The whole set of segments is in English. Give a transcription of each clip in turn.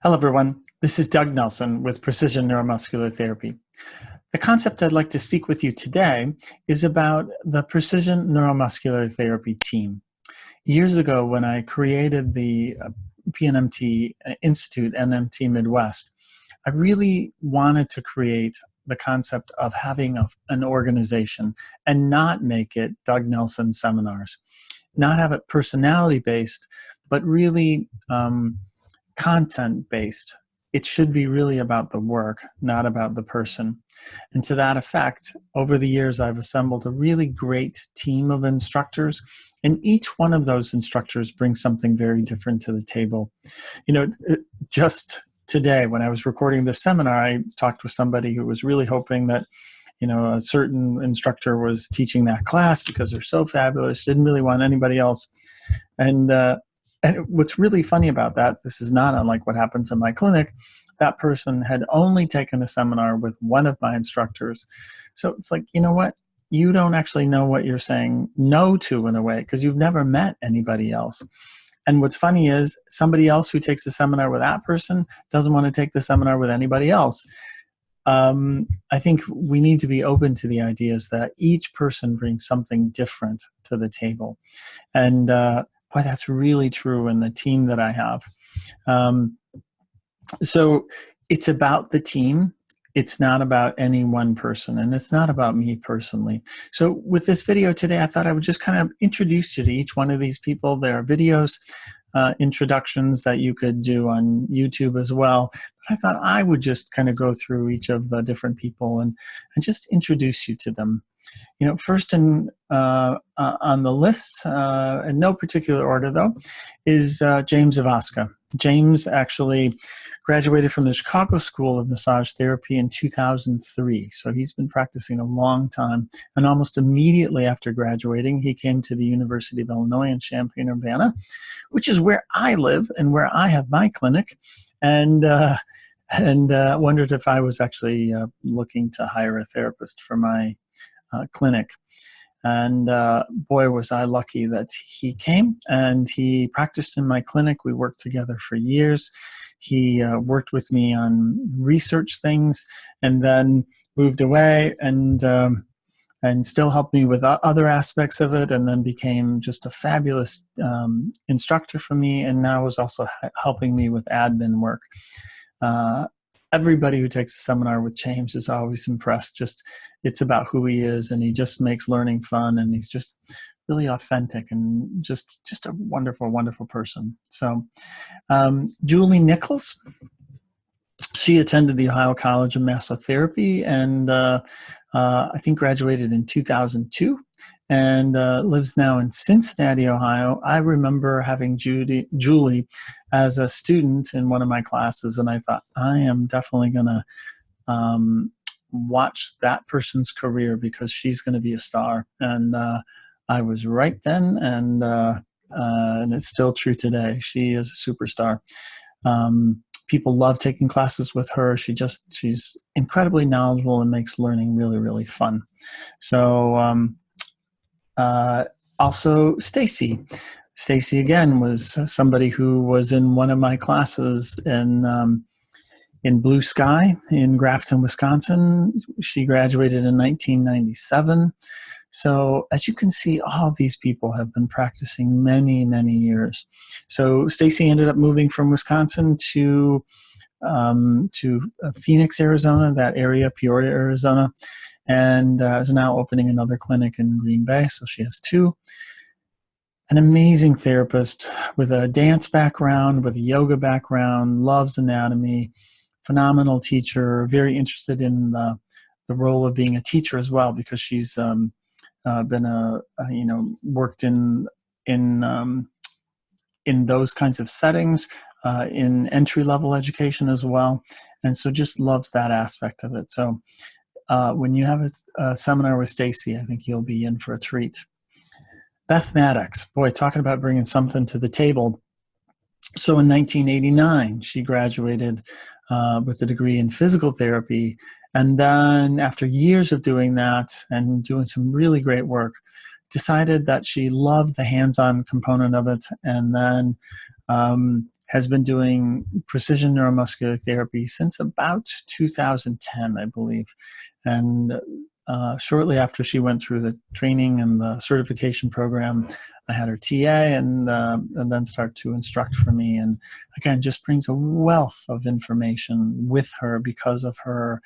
Hello, everyone. This is Doug Nelson with Precision Neuromuscular Therapy. The concept I'd like to speak with you today is about the Precision Neuromuscular Therapy team. Years ago, when I created the PNMT Institute, NMT Midwest, I really wanted to create the concept of having an organization and not make it Doug Nelson seminars, not have it personality-based, but really content-based. It should be really about the work, not about the person. And to that effect, over the years, I've assembled a really great team of instructors, and each one of those instructors brings something very different to the table. You know, just today, when I was recording this seminar, I talked with somebody who was really hoping that, you know, a certain instructor was teaching that class because they're so fabulous, didn't really want anybody else. And what's really funny about that, this is not unlike what happens in my clinic, that person had only taken a seminar with one of my instructors. So it's like, you know what? You don't actually know what you're saying no to in a way because you've never met anybody else. And what's funny is somebody else who takes a seminar with that person doesn't want to take the seminar with anybody else. I think we need to be open to the ideas that each person brings something different to the table. And boy, that's really true in the team that I have. So it's about the team. It's not about any one person, and it's not about me personally. So with this video today, I thought I would just kind of introduce you to each one of these people. There are videos, introductions that you could do on YouTube as well. But I thought I would just kind of go through each of the different people and just introduce you to them. You know, first on the list, in no particular order though, is James Ivaska. James actually graduated from the Chicago School of Massage Therapy in 2003. So he's been practicing a long time. And almost immediately after graduating, he came to the University of Illinois in Champaign-Urbana, which is where I live and where I have my clinic. And wondered if I was actually looking to hire a therapist for my clinic. And boy, was I lucky that he came and he practiced in my clinic. We worked together for years. He worked with me on research things and then moved away and still helped me with other aspects of it, and then became just a fabulous instructor for me, and now is also helping me with admin work. Everybody who takes a seminar with James is always impressed. Just, it's about who he is, and he just makes learning fun, and he's just really authentic and just a wonderful, wonderful person. So Julie Nichols, she attended the Ohio College of Massotherapy and I think graduated in 2002 and lives now in Cincinnati, Ohio. I remember having Julie as a student in one of my classes, and I thought, I am definitely going to watch that person's career because she's going to be a star. And I was right then, and it's still true today. She is a superstar. People love taking classes with her. She's incredibly knowledgeable and makes learning really, really fun. So also Stacey. Stacey, again, was somebody who was in one of my classes in Blue Sky in Grafton, Wisconsin. She graduated in 1997. So as you can see, all these people have been practicing many, many years. So Stacey ended up moving from Wisconsin to Phoenix, Arizona, that area, Peoria, Arizona, and is now opening another clinic in Green Bay. So she has two. An amazing therapist with a dance background, with a yoga background, loves anatomy, phenomenal teacher, very interested in the role of being a teacher as well, because she's been worked in those kinds of settings, in entry-level education as well, and so just loves that aspect of it. So when you have a seminar with Stacey, I think you'll be in for a treat. Beth Maddox, boy, talking about bringing something to the table. So in 1989, she graduated with a degree in physical therapy. And then after years of doing that and doing some really great work, decided that she loved the hands-on component of it, and then has been doing precision neuromuscular therapy since about 2010, I believe. And shortly after she went through the training and the certification program, I had her TA and then start to instruct for me. And again, just brings a wealth of information with her because of her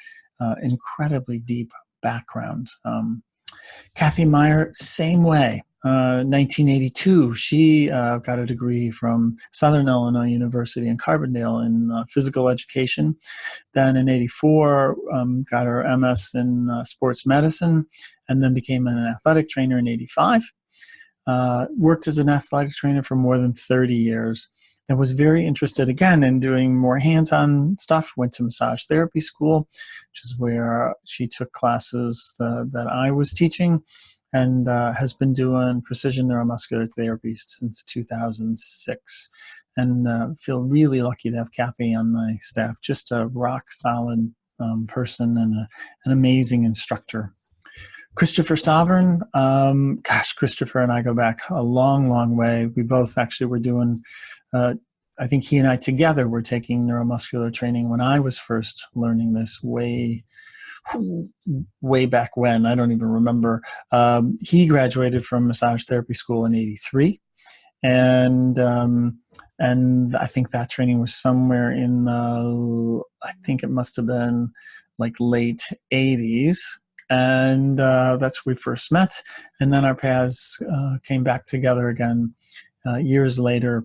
incredibly deep background. Kathy Meyer, same way. 1982, she got a degree from Southern Illinois University in Carbondale in physical education. Then in 84, got her MS in sports medicine, and then became an athletic trainer in 85. Worked as an athletic trainer for more than 30 years. And was very interested again in doing more hands-on stuff. Went to massage therapy school, which is where she took classes that I was teaching, and has been doing precision neuromuscular therapy since 2006. And feel really lucky to have Kathy on my staff. Just a rock-solid person and an amazing instructor. Christopher Sovereign, Christopher and I go back a long, long way. We both actually were doing, I think he and I together were taking neuromuscular training when I was first learning this way back when. I don't even remember. He graduated from massage therapy school in 83. And I think that training was somewhere in, I think it must have been like late 80s. And that's where we first met. And then our paths came back together again years later.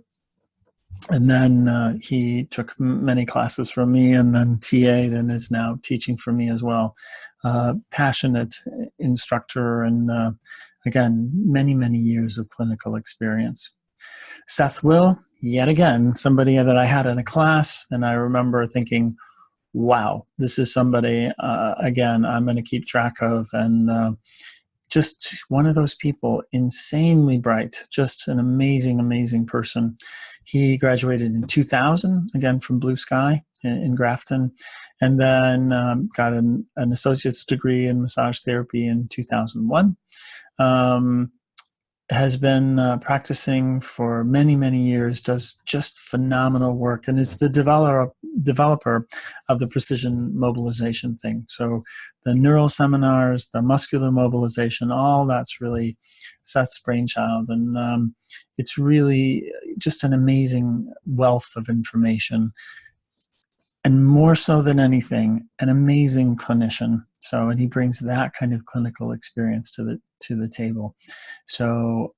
And then he took many classes from me and then TA'd and is now teaching for me as well. Passionate instructor and, again, many, many years of clinical experience. Seth Will, yet again, somebody that I had in a class, and I remember thinking, wow, this is somebody, again, I'm going to keep track of. And just one of those people, insanely bright, just an amazing, amazing person. He graduated in 2000, again, from Blue Sky in Grafton, and then got an associate's degree in massage therapy in 2001. Has been practicing for many, many years, does just phenomenal work, and is the developer of the precision mobilization thing. So the neural seminars, the muscular mobilization, all that's really Seth's brainchild. And it's really just an amazing wealth of information. And more so than anything, an amazing clinician. So, and he brings that kind of clinical experience to the table. So,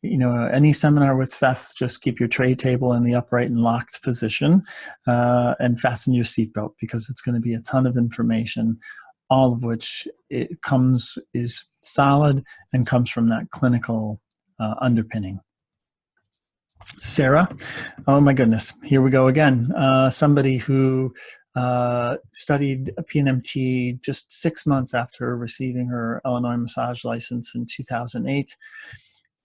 any seminar with Seth, just keep your tray table in the upright and locked position, and fasten your seatbelt, because it's going to be a ton of information, all of which is solid and comes from that clinical underpinning. Sarah, oh my goodness, here we go again. Somebody who studied a PNMT just 6 months after receiving her Illinois massage license in 2008.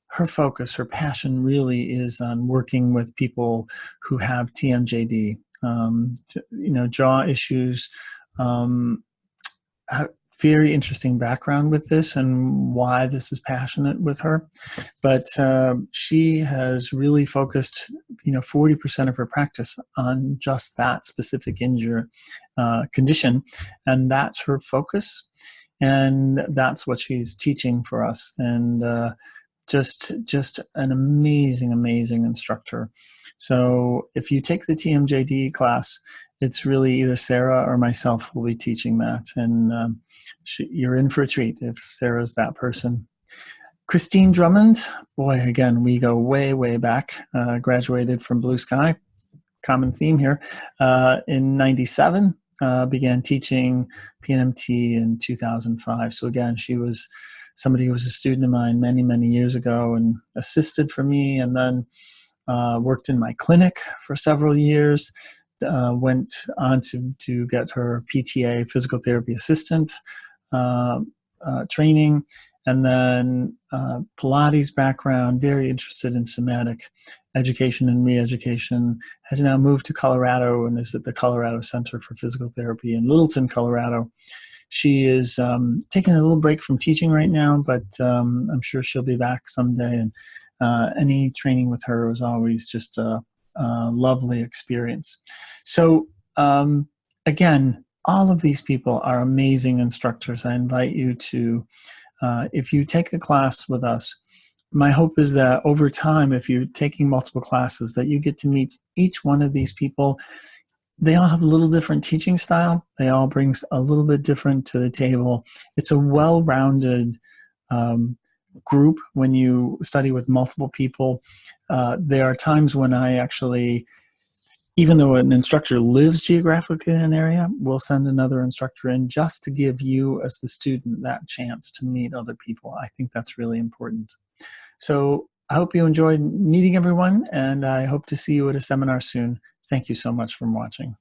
Her focus, her passion really is on working with people who have TMJD, jaw issues. Very interesting background with this and why this is passionate with her. But she has really focused, 40% of her practice on just that specific condition. And that's her focus. And that's what she's teaching for us. And just an amazing, amazing instructor. So if you take the TMJD class, it's really either Sarah or myself will be teaching that. And you're in for a treat if Sarah's that person. Christine Drummond, boy, again, we go way, way back. Graduated from Blue Sky, common theme here, in 97. Began teaching PNMT in 2005. So again, she was somebody who was a student of mine many, many years ago and assisted for me, and then worked in my clinic for several years. Went on to get her PTA, physical therapy assistant training, and then Pilates background, very interested in somatic education and re-education, has now moved to Colorado and is at the Colorado Center for Physical Therapy in Littleton, Colorado. She is taking a little break from teaching right now, but I'm sure she'll be back someday. And any training with her is always just a lovely experience. So again, all of these people are amazing instructors. I invite you to, if you take a class with us, my hope is that over time, if you're taking multiple classes, that you get to meet each one of these people. They all have a little different teaching style. They all bring a little bit different to the table. It's a well-rounded group when you study with multiple people. There are times when I actually, even though an instructor lives geographically in an area, we'll send another instructor in just to give you as the student that chance to meet other people. I think that's really important. So I hope you enjoyed meeting everyone, and I hope to see you at a seminar soon. Thank you so much for watching.